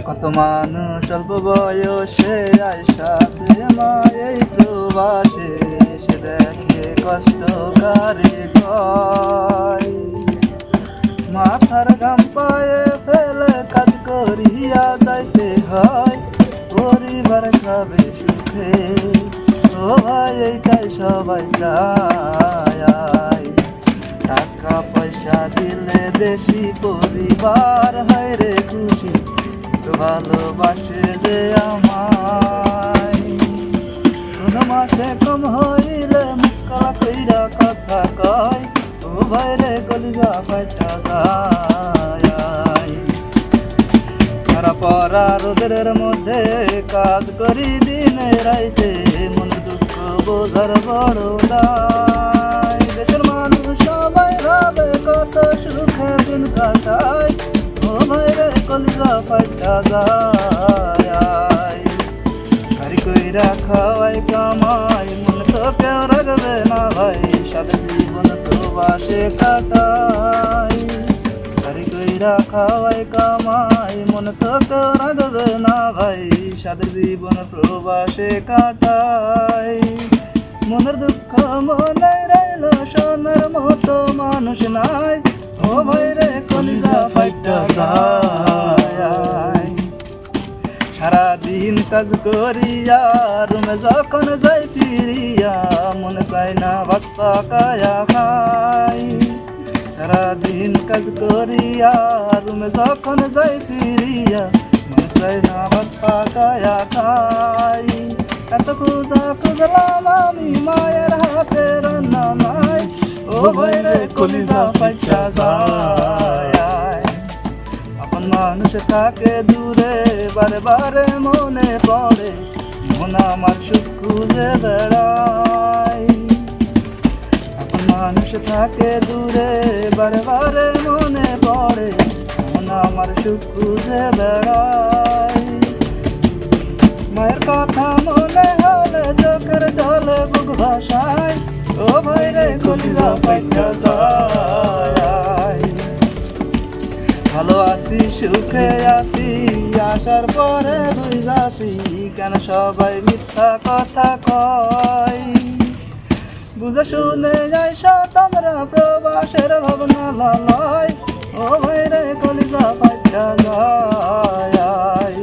কত মানুষ অল্প বয়সে আইসাছে মা এই প্রবাসে, সে দেখে কষ্ট কারে কয়। মাথার ঘাম পায়ে ফেলে কাজ করিয়া যাইতে হয়, পরিবার খাবে সুখে, ও ভাই এইটাই সবাই চায়। টাকা পয়সা দিলে দেশি পরিবার হয় রে খুশি, তো ভালোবাসে যে আমায়। কোন মাসে কম হইলে মুখ কালা কইরা কথা কয়, ও ভাই রে কলিজা ফাইটা যায়। সারা পরা রোদের মধ্যে কাজ করি দিনে রাইতে, মন দুঃখ বোঝার বড় দায়। দেশের মানুষ সবাই ভাবে কত সুখে দিন কাটায়, ও ভাই রে কলিজা ফাইটা যায়। গাড়ি কইরা খাওয়াই কামাই, মন তো কেউ রাখবে না ভাই, সারা জীবন প্রবাসে কাটাই। গাড়ি কইরা খাওয়াই কামাই, মন তো কেউ রাখবে না ভাই, সারা জীবন প্রবাসে কাটাই। মনের দুঃখ মনে রইল, সোনার মতো মানুষ নাই, ও ভাই রে কলিজা ফাইটা যায়। সারাদিন কাজ করিয়া রুমে যখন যাই ফিরিয়া, মনে চাই না ভাত পাকায়া খাই। সারাদিন কাজ করিয়া রুমে যখন যাই ফিরিয়া, মনে চাই না ভাত পাকায়া খাই। এত খুঁজা খুঁজলাম আমি মায়ের হাতে রান্না নাই, ও ভাই রে কলিজা ফাইটা যায়। আপন মানুষ থাকে দূরে, বারে বারে মনে পড়ে, মন আমার সুখ খুঁজে বেড়াই। আপন মানুষ থাকে দূরে, বারে বারে মনে পড়ে, মন আমার সুখ খুঁজে বেড়াই। মায়ের কথা মনে হলে চোখের জলে বুক ভাসায়, ও ভাই রে কলিজা ফাইটা যায়। ভালো আছি সুখে আছি, আসার পরে বুঝাছি, কেন সবাই মিথ্যা কথা কয়। বুঝে শুনে যাইসা তোমরা প্রবাসের ভাবনা লালয়, ও ভাই রে কলিজা ফাইটা যায়।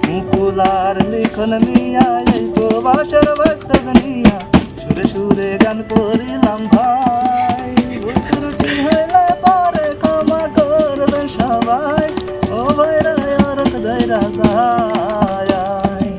মুকুলার লিখন নিয়া এই প্রবাসের বাস্তব নিয়া, সুরে সুরে গান করিলাম ভাই। ভুল ত্রুটি হইলে পরে ক্ষমা করবে সবাই, ও ভাই রে অরত দইরা যায়।